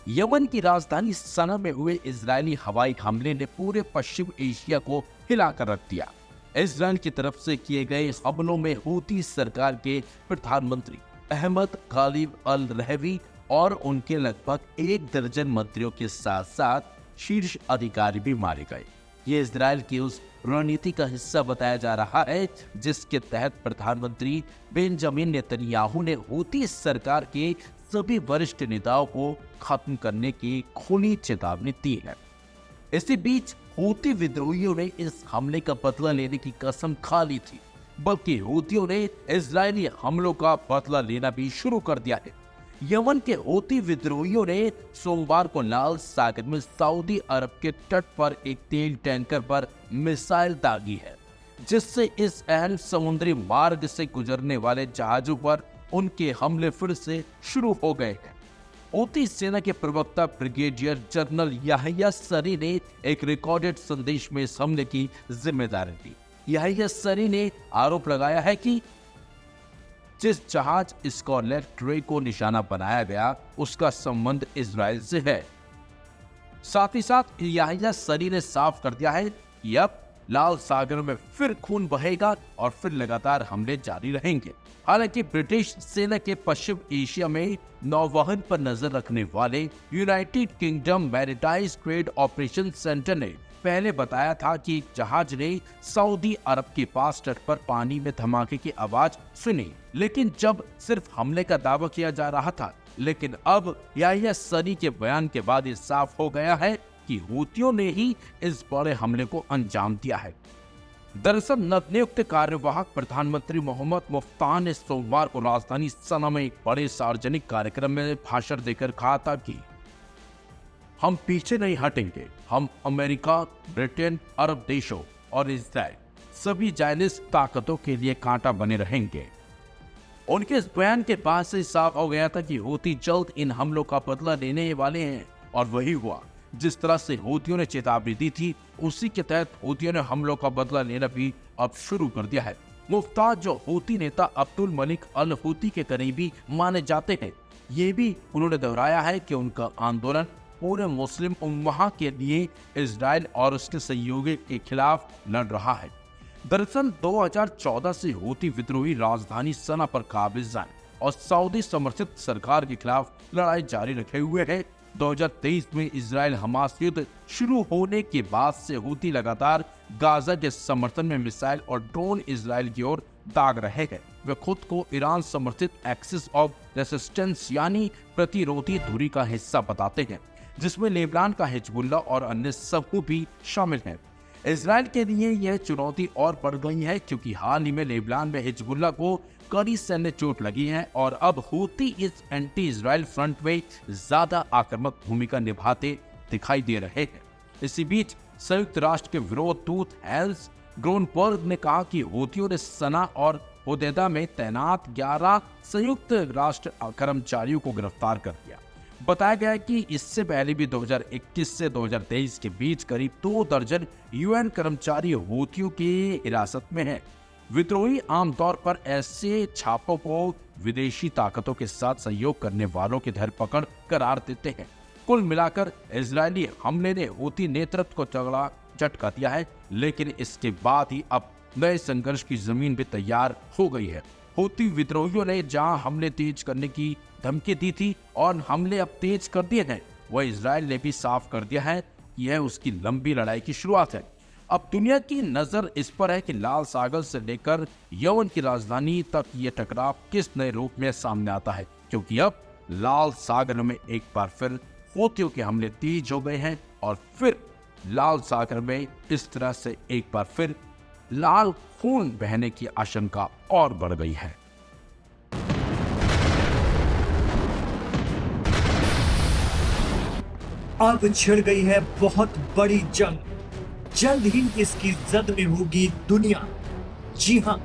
Yemen की राजधानी सना में हुए इजरायली हवाई हमले ने पूरे पश्चिम एशिया को हिलाकर रख दिया। इजरायल की तरफ से किए गए इस हमलों में हूती सरकार के प्रधानमंत्री अहमद गालिब अल रहवी और उनके लगभग 1 दर्जन मंत्रियों के साथ साथ शीर्ष अधिकारी भी मारे गए। ये इजरायल की उस रणनीति का हिस्सा बताया जा रहा है जिसके तहत प्रधानमंत्री बेंजामिन नेतन्याहू ने हूती सरकार के सभी वरिष्ठ नेताओं को खत्म करने की खुली चेतावनी दी है। इसी बीच हूती विद्रोहियों ने इस हमले का बदला लेने की कसम खा ली थी, बल्कि हूतियों ने इजरायली हमलों का बदला लेना भी शुरू कर दिया है। यमन के हूती विद्रोहियों ने सोमवार को लाल सागर में सऊदी अरब के तट पर एक तेल टैंकर पर मिसाइल दागी है, जिससे इस अहम समुद्री मार्ग से गुजरने वाले जहाजों पर उनके हमले फिर से शुरू हो गए हैं। हूती सेना के प्रवक्ता ब्रिगेडियर जनरल याहिया सरी ने एक रिकॉर्डेड संदेश में इस हमले की जिम्मेदारी ली। याहिया सरी ने आरोप लगाया है कि जिस जहाज स्कॉर्लेट ट्रे को निशाना बनाया गया उसका संबंध इजराइल से है। साथ ही साथ याहिया सरी ने साफ कर दिया है कि अब लाल सागर में फिर खून बहेगा और फिर लगातार हमले जारी रहेंगे। हालांकि ब्रिटिश सेना के पश्चिम एशिया में नौवहन पर नजर रखने वाले United kingdom maritime trade operation centre ने पहले बताया था कि एक जहाज ने सऊदी अरब के पास तट पर पानी में धमाके की आवाज सुनी, लेकिन जब सिर्फ हमले का दावा किया जा रहा था। लेकिन अब याहिया सरी के बयान के बाद ये साफ हो गया है कि हूतियों ने ही इस बड़े हमले को अंजाम दिया है। दरअसल नवनियुक्त कार्यवाहक प्रधानमंत्री मोहम्मद मुफ्ताह ने सोमवार को राजधानी सना में एक बड़े सार्वजनिक कार्यक्रम में भाषण देकर कहा था कि हम पीछे नहीं हटेंगे। हम अमेरिका, ब्रिटेन, अरब देशों और इजराइल सभी जायनिस्ट ताकतों के लिए कांटा बने रहेंगे। उनके इस बयान के बाद से साफ हो गया था कि हूती जल्द इन हमलों का बदला लेने वाले हैं, और वही हुआ। जिस तरह से हूतियों ने चेतावनी दी थी उसी के तहत हूतियों ने हमलों का बदला लेना भी अब शुरू कर दिया है। मुफ्ताह, जो हूती नेता अब्दुल मलिक अल हूती के करीबी माने जाते हैं, ये भी उन्होंने दोहराया है कि उनका आंदोलन पूरे मुस्लिम उम्मा के लिए इजराइल और उसके सहयोगी के खिलाफ लड़ रहा है। दरअसल 2014 से हूती विद्रोही राजधानी सना पर काबिज हैं और सऊदी समर्थित सरकार के खिलाफ लड़ाई जारी रखे हुए है। 2023 में इजराइल हमास युद्ध शुरू होने के बाद से हूती लगातार गाजा के समर्थन में मिसाइल और ड्रोन इजराइल की ओर दाग रहे हैं। वे खुद को ईरान समर्थित एक्सिस ऑफ रेसिस्टेंस यानी प्रतिरोधी धुरी का हिस्सा बताते हैं, जिसमें लेबनान का हिजबुल्ला और अन्य समूह भी शामिल हैं। इजराइल के लिए यह चुनौती और बढ़ गई है क्योंकि हाल ही में लेबनान में हिजबुल्ला को कड़ी सैन्य चोट लगी है और अब हूती इस एंटी इजराइल फ्रंट में ज्यादा आक्रामक भूमिका निभाते दिखाई दे रहे हैं। इसी बीच संयुक्त राष्ट्र के विरोध दूत हेल्स ग्रोनबर्ग ने कहा कि हूतियों ने सना और होदेदा में तैनात 11 संयुक्त राष्ट्र कर्मचारियों को गिरफ्तार कर लिया। बताया गया है कि इससे पहले भी 2021 से 2023 के बीच करीब 2 दर्जन यूएन कर्मचारी हूतियों की हिरासत में हैं। विद्रोही आमतौर पर ऐसे छापों को विदेशी ताकतों के साथ सहयोग करने वालों की धरपकड़ करार देते हैं। कुल मिलाकर इजरायली हमले ने हूती नेतृत्व को तगड़ा झटका दिया है, लेकिन इसके बाद ही अब नए संघर्ष की जमीन भी तैयार हो गई है। हूती विद्रोहियों ने जहां हमले तेज करने की धमकी दी थी और हमले अब तेज कर दिए हैं, वह इजराइल ने भी साफ कर दिया है कि यह उसकी लंबी लड़ाई की शुरुआत है। अब दुनिया की नजर इस पर है कि लाल सागर से लेकर यमन की राजधानी तक ये टकराव किस नए रूप में सामने आता है, क्योंकि अब लाल सागर में एक बार फिर हूतियों के हमले तेज हो गए हैं और फिर लाल सागर में इस तरह से एक बार फिर लाल खून बहने की आशंका और बढ़ गई है। अब छिड़ गई है बहुत बड़ी जंग। जल्द ही इसकी जद में होगी दुनिया। जी हां,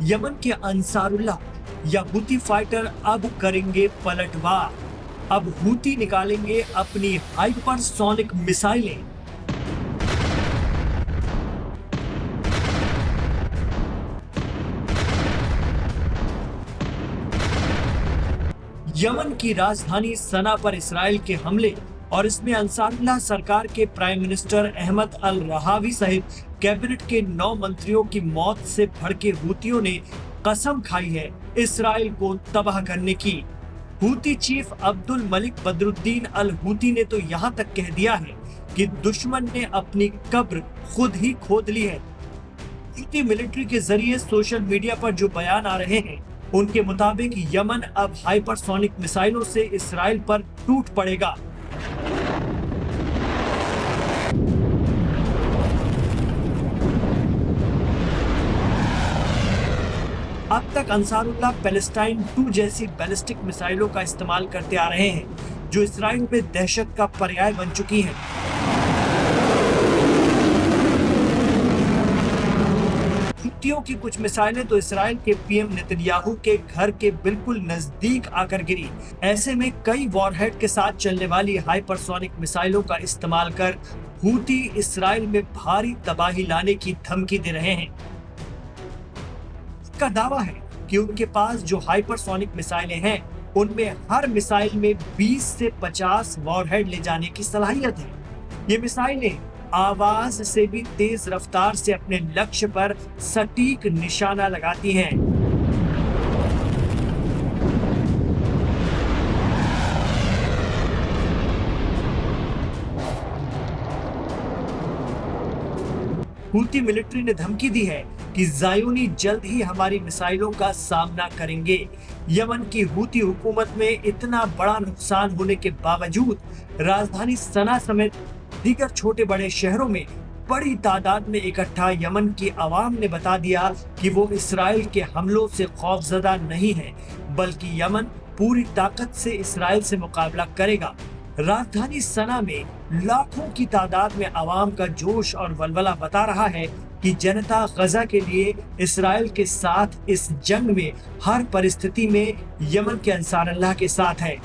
यमन के अंसारुल्लाह या हूती फाइटर अब करेंगे पलटवार। अब हूती निकालेंगे अपनी हाइपरसोनिक मिसाइलें। यमन की राजधानी सना पर इसराइल के हमले और इसमें अंसारुल्लाह सरकार के प्राइम मिनिस्टर अहमद अल रहावी सहित कैबिनेट के 9 मंत्रियों की मौत से भड़के हूतियों ने कसम खाई है इसराइल को तबाह करने की। Houthi chief Abdul Malik Badruddin al Houthi ने तो यहाँ तक कह दिया है कि दुश्मन ने अपनी कब्र खुद ही खोद ली है। हूती मिलिट्री के जरिए सोशल मीडिया पर जो बयान आ रहे हैं, उनके मुताबिक यमन अब हाइपरसोनिक मिसाइलों से इसराइल पर टूट पड़ेगा। अब तक अंसारुल्लाह पैलेस्टाइन 2 जैसी बैलिस्टिक मिसाइलों का इस्तेमाल करते आ रहे हैं, जो इसराइल में दहशत का पर्याय बन चुकी हैं। हूतियों की कुछ मिसाइलें तो इसराइल के पीएम नेतन्याहू के घर के बिल्कुल नजदीक आकर गिरी। ऐसे में कई वॉरहेड के साथ चलने वाली हाइपरसोनिक मिसाइलों का इस्तेमाल कर हूती इसराइल में भारी तबाही लाने की धमकी दे रहे हैं। का दावा है कि उनके पास जो हाइपरसोनिक मिसाइलें हैं, उनमें हर मिसाइल में 20 से 50 वॉरहेड ले जाने की सलाहियत है। ये मिसाइलें आवाज से भी तेज रफ्तार से अपने लक्ष्य पर सटीक निशाना लगाती हैं। हूती मिलिट्री ने धमकी दी है कि ज़ायोनी जल्द ही हमारी मिसाइलों का सामना करेंगे। यमन की हूती हुकूमत में इतना बड़ा नुकसान होने के बावजूद राजधानी सना समेत दीगर छोटे बड़े शहरों में बड़ी तादाद में इकट्ठा यमन की आवाम ने बता दिया कि वो इसराइल के हमलों से खौफजदा नहीं है, बल्कि यमन पूरी ताकत से इसराइल से मुकाबला करेगा। राजधानी सना में लाखों की तादाद में आवाम का जोश और वलवला बता रहा है कि जनता गजा के लिए इसराइल के साथ इस जंग में हर परिस्थिति में यमन के अंसारुल्लाह के साथ है।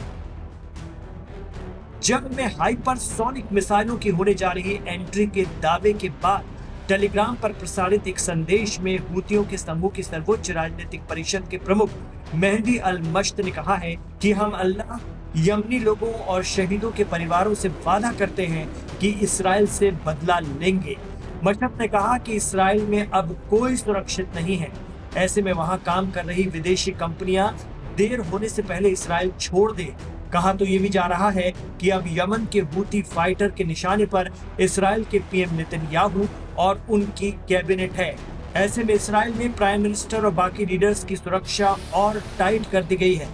जंग में हाइपरसोनिक मिसाइलों की होने जा रही एंट्री के दावे के बाद टेलीग्राम पर प्रसारित एक संदेश में हूतियों के समूह की सर्वोच्च राजनीतिक परिषद के प्रमुख मेहदी अल मश्त ने कहा है कि हम अल्लाह, यमनी लोगों और शहीदों के परिवारों से वादा करते हैं कि इसराइल से बदला लेंगे। मशरफ ने कहा कि इसराइल में अब कोई सुरक्षित नहीं है। ऐसे में वहां काम कर रही विदेशी कंपनियां देर होने से पहले इसराइल छोड़ दे। कहा तो ये भी जा रहा है कि अब यमन के हूती फाइटर के निशाने पर इसराइल के पीएम नेतन्याहू और उनकी कैबिनेट है। ऐसे में इसराइल में प्राइम मिनिस्टर और बाकी लीडर्स की सुरक्षा और टाइट कर दी गई है।